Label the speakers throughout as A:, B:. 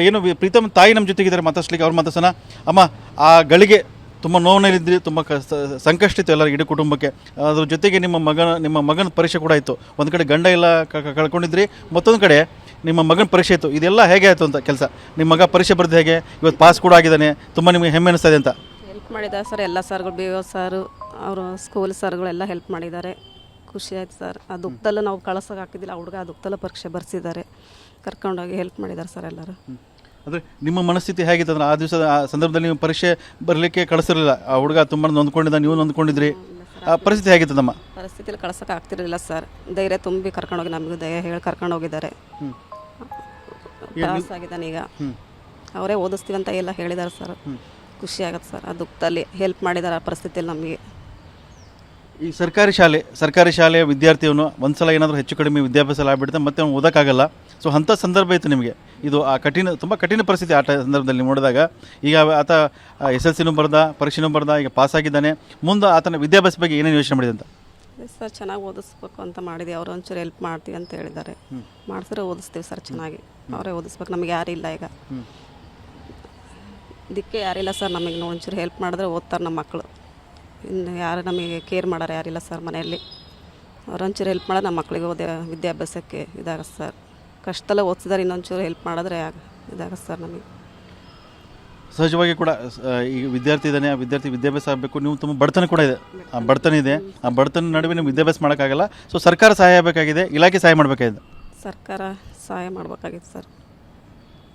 A: ಏನು ಪ್ರೀತಮ್ ತಾಯಿ ನಮ್ಮ ಜೊತೆಗಿದ್ದಾರೆ, ಮಾತಾಡ್ಸ್ಲಿಕ್ಕೆ ಅವ್ರು ಮಾತಾಡ್ಸೋಣ. ಅಮ್ಮ, ಆ ಗಳಿಗೆ ತುಂಬ ನೋವಿನಲ್ಲಿದ್ದರೆ, ತುಂಬ ಸಂಕಷ್ಟ ಇತ್ತು ಎಲ್ಲರಿಗೆ, ಇಡೀ ಕುಟುಂಬಕ್ಕೆ. ಅದ್ರ ಜೊತೆಗೆ ನಿಮ್ಮ ಮಗನ ಪರೀಕ್ಷೆ ಕೂಡ ಇತ್ತು. ಒಂದು ಕಡೆ ಗಂಡ ಎಲ್ಲ ಕಳ್ಕೊಂಡಿದ್ರಿ, ಮತ್ತೊಂದು ಕಡೆ ನಿಮ್ಮ ಮಗನ ಪರೀಕ್ಷೆ ಇತ್ತು. ಇದೆಲ್ಲ ಹೇಗೆ ಆಯಿತು ಅಂತ ಕೆಲಸ? ನಿಮ್ಮ ಮಗ ಪರೀಕ್ಷೆ ಬರೆದು ಹೇಗೆ ಇವತ್ತು ಪಾಸ್ ಕೂಡ ಆಗಿದ್ದಾನೆ, ತುಂಬ ನಿಮಗೆ ಹೆಮ್ಮೆ ಅನಿಸ್ತಾ ಇದೆ ಅಂತ?
B: ಹೆಲ್ಪ್ ಮಾಡಿದ್ದಾರೆ ಸರ್, ಎಲ್ಲ ಸರ್ಗಳು, ಬಿ ಒ ಸಾರು, ಅವರು ಸ್ಕೂಲ್ ಸರ್ಗಳೆಲ್ಲ ಹೆಲ್ಪ್ ಮಾಡಿದ್ದಾರೆ. ಖುಷಿ ಆಯ್ತು ಸರ್. ಆ ದುಃಖದಲ್ಲೂ ನಾವು ಕಳ್ಸೋಕೆ ಹಾಕಿದ್ದಿಲ್ಲ, ಹುಡುಗ ಆ ದುಃಖದಲ್ಲೂ ಪರೀಕ್ಷೆ ಬರ್ಸಿದ್ದಾರೆ, ಕರ್ಕೊಂಡೋಗಿ ಹೆಲ್ಪ್ ಮಾಡಿದ್ದಾರೆ ಸರ್ ಎಲ್ಲರೂ.
A: ಅಂದರೆ ನಿಮ್ಮ ಮನಸ್ಥಿತಿ ಹೇಗಿತ್ತು ಅಂದರೆ, ಆ ದಿವಸದ ಆ ಸಂದರ್ಭದಲ್ಲಿ ನೀವು ಪರೀಕ್ಷೆ ಬರಲಿಕ್ಕೆ ಕಳಿಸಿರಲಿಲ್ಲ, ಆ ಹುಡುಗ ತುಂಬ ನೊಂದ್ಕೊಂಡಿದ್ದ, ನೀವು ನೊಂದ್ಕೊಂಡಿದ್ರಿ, ಆ ಪರಿಸ್ಥಿತಿ ಹೇಗಿತ್ತದಮ್ಮ?
B: ಪರಿಸ್ಥಿತಿಯಲ್ಲಿ ಕಳ್ಸೋಕೆ ಆಗ್ತಿರಲಿಲ್ಲ ಸರ್. ಧೈರ್ಯ ತುಂಬಿ ಕರ್ಕೊಂಡೋಗಿ, ನಮಗೂ ಧೈರ್ಯ ಹೇಳಿ ಕರ್ಕೊಂಡೋಗಿದ್ದಾರೆ. ಪಾಸ್ ಆಗಿದ್ದಾನೆ ಈಗ, ಅವರೇ ಓದಿಸ್ತೀವಿ ಅಂತ ಎಲ್ಲ ಹೇಳಿದ್ದಾರೆ ಸರ್. ಖುಷಿ ಆಗುತ್ತೆ ಸರ್, ಆ ದುಃಖದಲ್ಲಿ ಹೆಲ್ಪ್ ಮಾಡಿದ್ದಾರೆ ಆ ಪರಿಸ್ಥಿತಿಯಲ್ಲಿ ನಮಗೆ.
A: ಈ ಸರ್ಕಾರಿ ಶಾಲೆಯ ವಿದ್ಯಾರ್ಥಿಯವನು ಒಂದು ಸಲ ಏನಾದರೂ ಹೆಚ್ಚು ಕಡಿಮೆ ವಿದ್ಯಾಭ್ಯಾಸ ಆಗಿಬಿಡುತ್ತೆ, ಮತ್ತೆ ಅವ್ನು ಓದೋಕ್ಕಾಗಲ್ಲ. ಸೊ ಅಂಥ ಸಂದರ್ಭ ಇತ್ತು ನಿಮಗೆ. ಇದು ಆ ತುಂಬ ಕಠಿಣ ಪರಿಸ್ಥಿತಿ ಆ ಸಂದರ್ಭದಲ್ಲಿ ನೋಡಿದಾಗ. ಈಗ ಆತ SLCನೂ ಬರ್ದ, ಪರೀಕ್ಷೆನೂ ಬರ್ದ, ಈಗ ಪಾಸಾಗಿದ್ದಾನೆ. ಮುಂದೆ ಆತನ ವಿದ್ಯಾಭ್ಯಾಸ ಬಗ್ಗೆ ಏನೇನು ಯೋಚನೆ ಮಾಡಿದೆ ಅಂತ?
B: ಸರ್ ಚೆನ್ನಾಗಿ ಓದಿಸ್ಬೇಕು ಅಂತ ಮಾಡಿದೆ. ಅವರು ಒಂಚೂರು ಹೆಲ್ಪ್ ಮಾಡ್ತೀವಿ ಅಂತ ಹೇಳಿದ್ದಾರೆ. ಮಾಡಿಸಿದ್ರೆ ಓದಿಸ್ತೀವಿ ಸರ್ ಚೆನ್ನಾಗಿ. ಅವರೇ ಓದಿಸ್ಬೇಕು, ನಮಗೆ ಯಾರಿಲ್ಲ ಈಗ, ಇದಕ್ಕೆ ಯಾರಿಲ್ಲ ಸರ್. ನಮಗೆ ಒಂಚೂರು ಹೆಲ್ಪ್ ಮಾಡಿದ್ರೆ ಓದ್ತಾರೆ ನಮ್ಮ ಮಕ್ಕಳು. ಇನ್ನು ಯಾರು ನಮಗೆ ಕೇರ್ ಮಾಡೋರು ಯಾರಿಲ್ಲ ಸರ್ ಮನೆಯಲ್ಲಿ. ಅವ್ರೊಂಚೂರು ಹೆಲ್ಪ್ ಮಾಡೋದು ನಮ್ಮ ಮಕ್ಕಳಿಗೆ ವಿದ್ಯಾಭ್ಯಾಸಕ್ಕೆ ಇದಾಗತ್ತೆ ಸರ್. ಕಷ್ಟದಲ್ಲೇ ಓದಿಸಿದಾರೆ, ಇನ್ನೊಂಚೂರು ಹೆಲ್ಪ್ ಮಾಡಿದ್ರೆ ಇದಾಗತ್ತೆ ಸರ್ ನಮಗೆ.
A: ಸಹಜವಾಗಿ ಕೂಡ ಈಗ ವಿದ್ಯಾರ್ಥಿ ಇದ್ದಾನೆ, ಆ ವಿದ್ಯಾರ್ಥಿ ವಿದ್ಯಾಭ್ಯಾಸ ಆಗಬೇಕು. ನೀವು ತುಂಬ ಬಡತನ ಕೂಡ ಇದೆ, ಆ ಬಡತನ ಇದೆ. ಆ ಬಡತನ ನಡುವೆ ನೀವು ವಿದ್ಯಾಭ್ಯಾಸ ಮಾಡೋಕ್ಕಾಗಲ್ಲ. ಸೊ ಸರ್ಕಾರ ಸಹಾಯ ಆಗಬೇಕಾಗಿದೆ, ಇಲಾಖೆ ಸಹಾಯ ಮಾಡಬೇಕಾಗಿದೆ.
B: ಸರ್ಕಾರ ಸಹಾಯ ಮಾಡಬೇಕಾಗಿತ್ತು ಸರ್.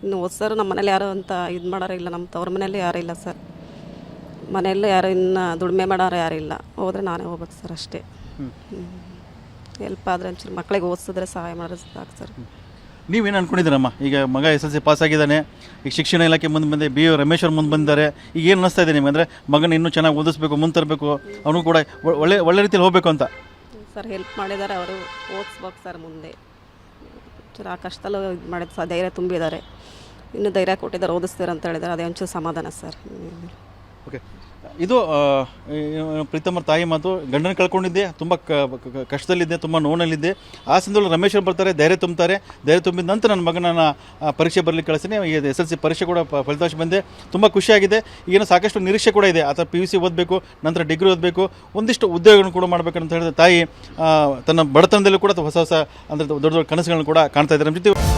B: ಇನ್ನು ಓದಿಸೋರು ನಮ್ಮ ಮನೇಲಿ ಯಾರು ಅಂತ ಇದು ಮಾಡೋರು ಇಲ್ಲ, ನಮ್ಮ ತವ್ರ ಮನೇಲಿ ಯಾರೂ ಇಲ್ಲ ಸರ್. ಮನೆಯಲ್ಲೂ ಯಾರು ಇನ್ನು ದುಡಿಮೆ ಮಾಡೋರು ಯಾರು ಇಲ್ಲ. ಹೋದರೆ ನಾನೇ ಹೋಗ್ಬೇಕು ಸರ್ ಅಷ್ಟೇ. ಹೆಲ್ಪ್ ಆದರೆ ಒಂಚೂರು ಮಕ್ಕಳಿಗೆ ಓದಿಸಿದ್ರೆ ಸಹಾಯ ಮಾಡೋದು ಸಾಕು ಸರ್.
A: ನೀವೇನು ಅಂದ್ಕೊಂಡಿದ್ದೀರಮ್ಮ? ಈಗ ಮಗ SLC ಪಾಸ್ ಆಗಿದ್ದಾನೆ, ಈಗ ಶಿಕ್ಷಣ ಇಲಾಖೆ ಮುಂದೆ ಬಂದೆ, BO ರಮೇಶ್ವರ್ ಮುಂದೆ ಬಂದಿದ್ದಾರೆ. ಈಗ ಏನು ಅನ್ನಿಸ್ತಾ ಇದೆ ನಿಮಗೆ? ಅಂದರೆ ಮಗನ ಇನ್ನೂ ಚೆನ್ನಾಗಿ ಓದಿಸ್ಬೇಕು, ಮುಂದೆ ತರಬೇಕು, ಅವನು ಕೂಡ ಒಳ್ಳೆ ರೀತಿಯಲ್ಲಿ ಹೋಗಬೇಕು ಅಂತ
B: ಸರ್. ಹೆಲ್ಪ್ ಮಾಡಿದ್ದಾರೆ, ಅವರು ಓದಿಸ್ಬೇಕು ಸರ್ ಮುಂದೆ. ಒಂಚೂರು ಆ ಕಷ್ಟದಲ್ಲೂ ಇದು ಮಾಡಿದ್ದು ಸರ್, ಧೈರ್ಯ ತುಂಬಿದ್ದಾರೆ. ಇನ್ನೂ ಧೈರ್ಯ ಕೊಟ್ಟಿದ್ದಾರೆ, ಓದಿಸ್ತಾರೆ ಅಂತ ಹೇಳಿದ್ದಾರೆ. ಅದೇ ಒಂಚೂರು ಸಮಾಧಾನ ಸರ್.
A: ಓಕೆ, ಇದು ಪ್ರೀತಮ್ಮರ ತಾಯಿ ಮಾತು. ಗಂಡನ ಕಳ್ಕೊಂಡಿದ್ದೆ, ತುಂಬ ಕಷ್ಟದಲ್ಲಿದ್ದೆ, ತುಂಬ ನೋವಿನಲ್ಲಿದ್ದೆ. ಆ ಸಂದರ್ಭದಲ್ಲಿ ರಮೇಶ್ವರ್ ಬರ್ತಾರೆ, ಧೈರ್ಯ ತುಂಬ್ತಾರೆ. ಧೈರ್ಯ ತುಂಬಿದ ನಂತರ ನನ್ನ ಮಗನ ಪರೀಕ್ಷೆ ಬರಲಿಕ್ಕೆ ಕಳಿಸ್ತೀನಿ. ಈಗ SLC ಪರೀಕ್ಷೆ ಕೂಡ ಫಲಿತಾಂಶ ಬಂದೆ, ತುಂಬ ಖುಷಿಯಾಗಿದೆ. ಈಗೇನೋ ಸಾಕಷ್ಟು ನಿರೀಕ್ಷೆ ಕೂಡ ಇದೆ. ಆತ PUC ಓದಬೇಕು, ನಂತರ ಡಿಗ್ರಿ ಓದಬೇಕು, ಒಂದಿಷ್ಟು ಉದ್ಯೋಗಗಳನ್ನು ಕೂಡ ಮಾಡಬೇಕಂತ ಹೇಳಿದ ತಾಯಿ ತನ್ನ ಬಡತನದಲ್ಲೂ ಕೂಡ ಹೊಸ ಅಂದರೆ ದೊಡ್ಡ ಕನಸುಗಳನ್ನು ಕೂಡ ಕಾಣ್ತಾ ಇದ್ದಾರೆ. ನಮ್ಮ ಜೊತೆ